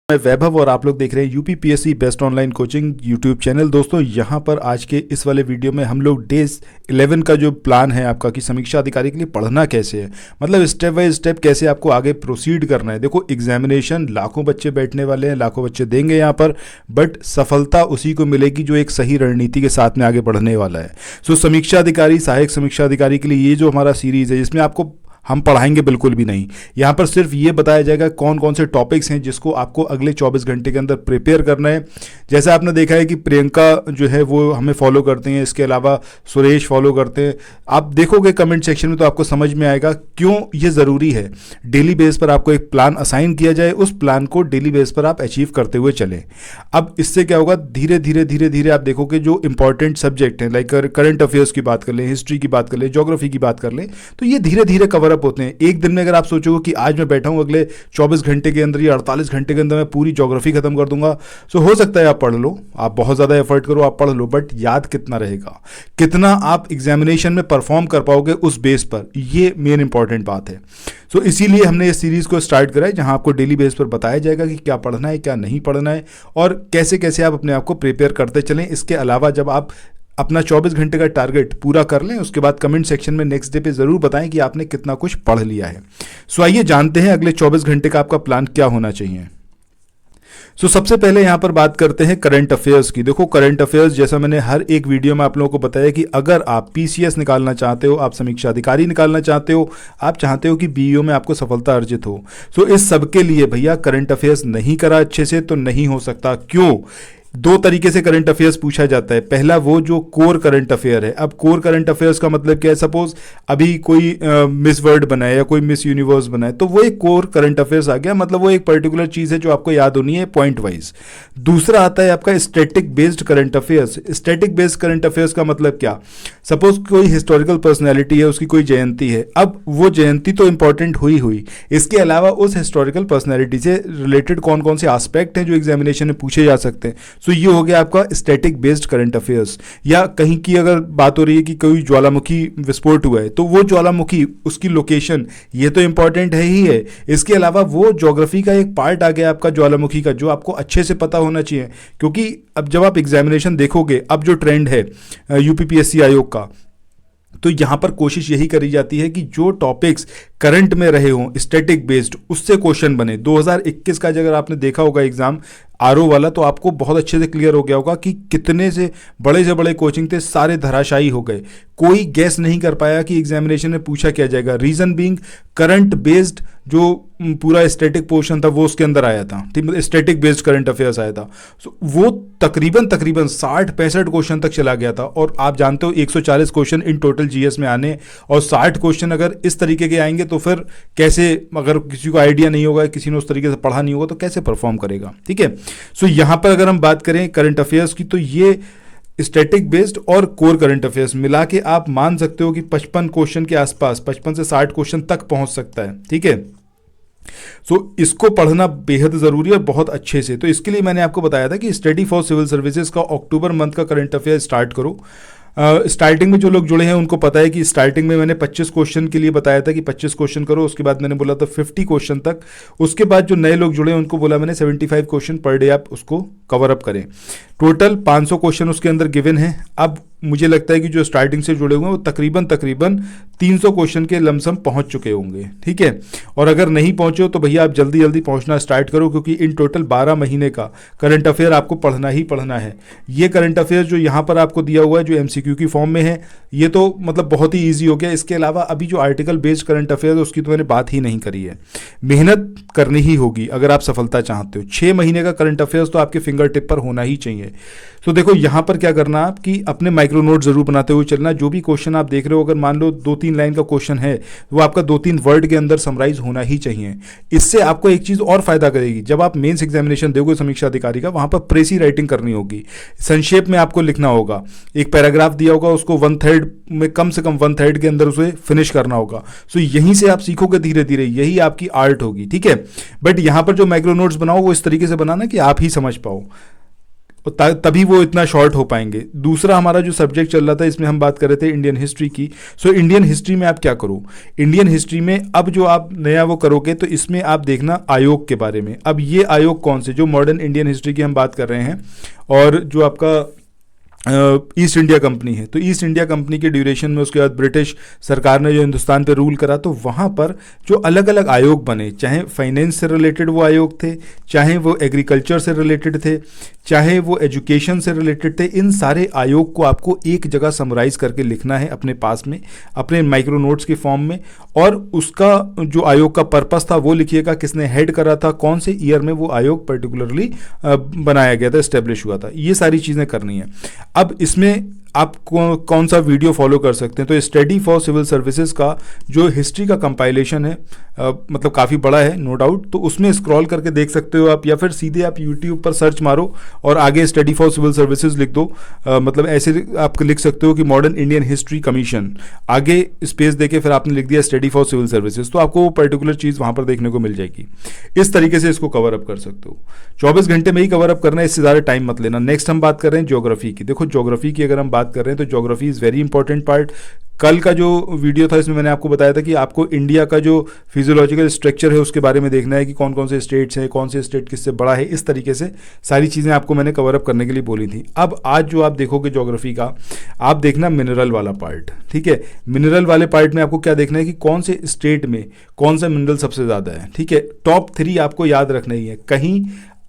मैं वैभव और आप लोग देख रहे हैं UPPSC best online coaching YouTube channel. दोस्तों यहाँ पर आज के इस वाले वीडियो में हम लोग डे 11 का जो प्लान है आपका कि समीक्षा अधिकारी के लिए पढ़ना कैसे है, मतलब स्टेप बाय स्टेप कैसे आपको आगे प्रोसीड करना है। देखो एग्जामिनेशन लाखों बच्चे बैठने वाले हैं, लाखों बच्चे देंगे यहाँ पर, बट सफलता उसी को मिलेगी जो एक सही रणनीति के साथ में आगे बढ़ने वाला है। सो समीक्षा अधिकारी, सहायक समीक्षा अधिकारी के लिए ये जो हमारा सीरीज़ है जिसमें आपको हम पढ़ाएंगे बिल्कुल भी नहीं, यहाँ पर सिर्फ ये बताया जाएगा कौन कौन से टॉपिक्स हैं जिसको आपको अगले 24 घंटे के अंदर प्रिपेयर करना है। जैसा आपने देखा है कि प्रियंका जो है वो हमें फॉलो करते हैं, इसके अलावा सुरेश फॉलो करते हैं। आप देखोगे कमेंट सेक्शन में तो आपको समझ में आएगा क्यों ये ज़रूरी है डेली बेस पर आपको एक प्लान असाइन किया जाए, उस प्लान को डेली बेस पर आप अचीव करते हुए चलें। अब इससे क्या होगा, धीरे धीरे धीरे धीरे आप देखोगे जो इंपॉर्टेंट सब्जेक्ट हैं, लाइक करंट अफेयर्स की बात कर लें, हिस्ट्री की बात कर लें, ज्योग्राफी की बात कर लें, तो ये धीरे धीरे कवर होते हैं। एक दिन में अगर आप सोचोगे कि आज मैं बैठा हूं अगले 24 घंटे के अंदर या 48 घंटे के अंदर मैं पूरी ज्योग्राफी खत्म कर दूंगा, सो हो सकता है आप पढ़ लो, आप बहुत ज़्यादा एफर्ट करो, आप पढ़ लो, बट याद कितना रहेगा, कितना आप एग्जामिनेशन में परफॉर्म कर पाओगे उस बेस पर, ये मेन इंपॉर्टेंट बात है। सो इसीलिए हमने इस सीरीज़ को स्टार्ट करा है जहां आपको डेली बेस पर बताया जाएगा कि क्या पढ़ना है, क्या नहीं पढ़ना है और कैसे कैसे आप अपने आप को प्रिपेयर करते चलें। इसके अलावा जब आप अपना 24 घंटे का टारगेट पूरा कर लें उसके बाद कमेंट सेक्शन में नेक्स्ट डे पे ज़रूर बताएं कि आपने कितना कुछ पढ़ लिया है। सो आइए जानते हैं अगले 24 घंटे का आपका प्लान क्या होना चाहिए। सो सबसे पहले यहाँ पर बात करते हैं करंट अफेयर्स की। देखो करंट अफेयर्स, जैसा मैंने हर एक वीडियो में आप लोगों को बताया कि अगर आप पीसीएस निकालना चाहते हो, आप समीक्षा अधिकारी निकालना चाहते हो, आप चाहते हो कि बीईओ में आपको सफलता अर्जित हो, सो इस सब के लिए भैया करंट अफेयर्स नहीं करा अच्छे से तो नहीं हो सकता। क्यों? दो तरीके से करंट अफेयर्स पूछा जाता है। पहला वो जो कोर करंट अफेयर है। अब कोर करंट अफेयर्स का मतलब क्या है, सपोज अभी कोई मिस वर्ल्ड बना है या कोई मिस यूनिवर्स बना है तो वो एक कोर करंट अफेयर्स आ गया, मतलब वो एक पर्टिकुलर चीज़ है जो आपको याद होनी है पॉइंट वाइज। दूसरा आता है आपका static based current affairs. Static based current affairs का मतलब क्या, सपोज कोई हिस्टोरिकल पर्सनैलिटी है, उसकी कोई जयंती है, अब वो जयंती तो इंपॉर्टेंट हुई, इसके अलावा उस हिस्टोरिकल पर्सनैलिटी से रिलेटेड कौन कौन से आस्पेक्ट हैं जो एग्जामिनेशन में पूछे जा सकते हैं। सो ये हो गया आपका स्टैटिक बेस्ड करंट अफेयर्स। या कहीं की अगर बात हो रही है कि कोई ज्वालामुखी विस्फोट हुआ है तो वो ज्वालामुखी, उसकी लोकेशन, ये तो इंपॉर्टेंट है ही है। इसके अलावा वो ज्योग्राफी का एक पार्ट आ गया आपका ज्वालामुखी का, जो आपको अच्छे से पता होना चाहिए। क्योंकि अब जब आप एग्जामिनेशन देखोगे, अब जो ट्रेंड है यूपीपीएससी आयोग का, तो यहाँ पर कोशिश यही करी जाती है कि जो टॉपिक्स करंट में रहे हों स्टैटिक बेस्ड, उससे क्वेश्चन बने। 2021 का अगर आपने देखा होगा एग्जाम आरओ वाला, तो आपको बहुत अच्छे से क्लियर हो गया होगा कि कितने से बड़े कोचिंग थे, सारे धराशायी हो गए। कोई गैस नहीं कर पाया कि एग्जामिनेशन में पूछा क्या जाएगा। रीजन बीइंग करंट बेस्ड जो पूरा स्टैटिक पोर्शन था वो उसके अंदर आया था, ठीक, मतलब स्टैटिक बेस्ड करंट अफेयर्स आया था। वो तकरीबन 60-65 क्वेश्चन तक चला गया था। और आप जानते हो 140 क्वेश्चन इन टोटल जीएस में आने, और 60 क्वेश्चन अगर इस तरीके के आएंगे तो फिर कैसे, अगर किसी को आइडिया नहीं होगा, किसी ने उस तरीके से पढ़ा नहीं होगा तो कैसे परफॉर्म करेगा। ठीक है, सो यहाँ पर अगर हम बात करें करंट अफेयर्स की, तो ये स्टैटिक बेस्ड और कोर करंट अफेयर्स मिला के आप मान सकते हो कि 55 क्वेश्चन के आसपास, 55 से 60 क्वेश्चन तक पहुंच सकता है। ठीक है, सो इसको पढ़ना बेहद ज़रूरी है और बहुत अच्छे से। तो इसके लिए मैंने आपको बताया था कि स्टडी फॉर सिविल सर्विसेज का अक्टूबर मंथ का करंट अफेयर स्टार्ट करो। स्टार्टिंग में जो लोग जुड़े हैं उनको पता है कि स्टार्टिंग में मैंने 25 क्वेश्चन के लिए बताया था कि 25 क्वेश्चन करो, उसके बाद मैंने बोला था 50 क्वेश्चन तक। उसके बाद जो नए लोग जुड़े हैं उनको बोला मैंने 75 क्वेश्चन पर डे आप उसको कवर अप करें। टोटल 500 क्वेश्चन उसके अंदर गिवन है। अब मुझे लगता है कि जो स्टार्टिंग से जुड़े हुए हैं वो तकरीबन 300 क्वेश्चन के लमसम पहुंच चुके होंगे। ठीक है, और अगर नहीं पहुंचे हो तो भैया आप जल्दी जल्दी पहुंचना स्टार्ट करो, क्योंकि इन टोटल 12 महीने का करंट अफेयर आपको पढ़ना ही पढ़ना है। ये करंट अफेयर जो यहाँ पर आपको दिया हुआ है, जो एमसीक्यू की फॉर्म में है, ये तो मतलब बहुत ही ईजी हो गया। इसके अलावा अभी जो आर्टिकल बेस्ड करंट अफेयर है उसकी तो मैंने बात ही नहीं करी है। मेहनत करनी ही होगी अगर आप सफलता चाहते हो। 6 महीने का करंट अफेयर्स तो आपके फिंगर टिप पर होना ही चाहिए। तो देखो यहाँ पर क्या करना आप कि अपने माइक्रो नोट जरूर बनाते हुए चलना। जो भी क्वेश्चन आप देख रहे हो, अगर मान लो 2-3 लाइन का क्वेश्चन है, वो आपका 2-3 वर्ड के अंदर समराइज होना ही चाहिए। इससे आपको एक चीज़ और फायदा करेगी, जब आप मेंस एग्जामिनेशन दोगे समीक्षा अधिकारी का, वहाँ पर प्रेसी राइटिंग करनी होगी, संक्षेप में आपको लिखना होगा। एक पैराग्राफ दिया होगा, उसको 1/3 में, कम से कम 1/3 के अंदर उसे फिनिश करना होगा। सो यहीं से आप सीखोगे धीरे धीरे, यही आपकी आर्ट होगी। ठीक है, बट यहाँ पर जो माइक्रो नोट्स बनाओ वो इस तरीके से बनाना कि आप ही समझ पाओ। और तभी वो इतना शॉर्ट हो पाएंगे। दूसरा हमारा जो सब्जेक्ट चल रहा था इसमें हम बात कर रहे थे इंडियन हिस्ट्री की। सो इंडियन हिस्ट्री में आप क्या करो, इंडियन हिस्ट्री में अब जो आप नया वो करोगे तो इसमें आप देखना आयोग के बारे में। अब ये आयोग कौन से, जो मॉडर्न इंडियन हिस्ट्री की हम बात कर रहे हैं, और जो आपका ईस्ट इंडिया कंपनी है, तो ईस्ट इंडिया कंपनी के ड्यूरेशन में उसके बाद ब्रिटिश सरकार ने जो हिंदुस्तान पे रूल करा, तो वहाँ पर जो अलग अलग आयोग बने, चाहे फाइनेंस से रिलेटेड वो आयोग थे, चाहे वो एग्रीकल्चर से रिलेटेड थे, चाहे वो एजुकेशन से रिलेटेड थे, इन सारे आयोग को आपको एक जगह समराइज करके लिखना है अपने पास में, अपने माइक्रो नोट्स के फॉर्म में। और उसका जो आयोग का पर्पस था वो लिखिएगा, किसने हेड करा था, कौन से ईयर में वो आयोग पर्टिकुलरली बनाया गया था, एस्टेब्लिश हुआ था, ये सारी चीज़ें करनी है। अब इसमें आप कौन सा वीडियो फॉलो कर सकते हैं, तो स्टडी फॉर सिविल सर्विसेज का जो हिस्ट्री का कंपाइलेशन है, मतलब काफ़ी बड़ा है नो डाउट, तो उसमें स्क्रॉल करके देख सकते हो आप, या फिर सीधे आप यूट्यूब पर सर्च मारो और आगे स्टडी फॉर सिविल सर्विसेज लिख दो। मतलब ऐसे आप लिख सकते हो कि मॉडर्न इंडियन हिस्ट्री कमीशन, आगे स्पेस देके फिर आपने लिख दिया स्टडी फॉर सिविल सर्विसेज, तो आपको वो पर्टिकुलर चीज़ वहाँ पर देखने को मिल जाएगी। इस तरीके से इसको कवर अप कर सकते हो। 24 घंटे में ही कवर अप करना है, इससे ज़्यादा टाइम मत लेना। नेक्स्ट हम बात कर रहे हैं ज्योग्राफी की। देखो ज्योग्राफी की अगर हम बात कर रहे हैं तो geography is very important part. कल का जो वीडियो था इसमें मैंने आपको बताया था कि आपको इंडिया का जो फिजियोलॉजिकल स्ट्रक्चर है उसके बारे में देखना है कि कौन कौन से स्टेट्स हैं, कौन से स्टेट किससे बड़ा है, इस तरीके से सारी चीज़ें आपको मैंने कवर अप करने के लिए बोली थी। अब आज जो आप देखोगे ज्योग्राफी का, आप देखना मिनरल वाला पार्ट, ठीक है। मिनरल वाले पार्ट में आपको क्या देखना है कि कौन से स्टेट में कौन सा मिनरल सबसे ज़्यादा है, ठीक है। टॉप 3 आपको याद रखना ही है। कहीं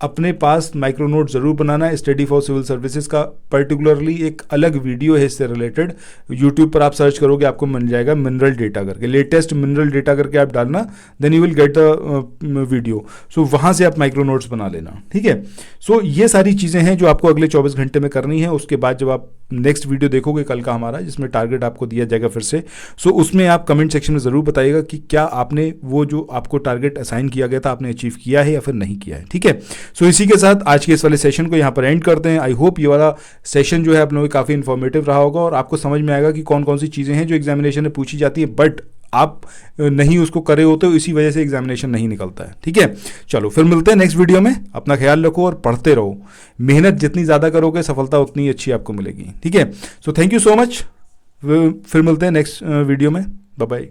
अपने पास माइक्रो नोट जरूर बनाना है। स्टडी फॉर सिविल सर्विसेज का पर्टिकुलरली एक अलग वीडियो है इससे रिलेटेड, यूट्यूब पर आप सर्च करोगे आपको मिल जाएगा मिनरल डेटा करके, लेटेस्ट मिनरल डेटा करके आप डालना, then you will get the video. So वहाँ से आप माइक्रो नोट्स बना लेना, ठीक है। सो ये सारी चीज़ें हैं जो आपको अगले 24 घंटे में करनी है। उसके बाद जब आप नेक्स्ट वीडियो देखोगे कल का हमारा, जिसमें टारगेट आपको दिया जाएगा फिर से, सो उसमें आप कमेंट सेक्शन में ज़रूर बताइएगा कि क्या आपने वो जो आपको टारगेट असाइन किया गया था आपने अचीव किया है या फिर नहीं किया है, ठीक है। सो इसी के साथ आज के इस वाले सेशन को यहाँ पर एंड करते हैं। आई होप ये वाला सेशन जो है आप लोगों को काफ़ी इन्फॉर्मेटिव रहा होगा और आपको समझ में आएगा कि कौन कौन सी चीज़ें हैं जो एग्जामिनेशन में पूछी जाती है, बट आप नहीं उसको करे होते हो, इसी वजह से एग्जामिनेशन नहीं निकलता है, ठीक है। चलो फिर मिलते हैं नेक्स्ट वीडियो में। अपना ख्याल रखो और पढ़ते रहो। मेहनत जितनी ज़्यादा करोगे सफलता उतनी अच्छी आपको मिलेगी, ठीक है। So thank you so much. फिर मिलते हैं नेक्स्ट वीडियो में। Bye bye.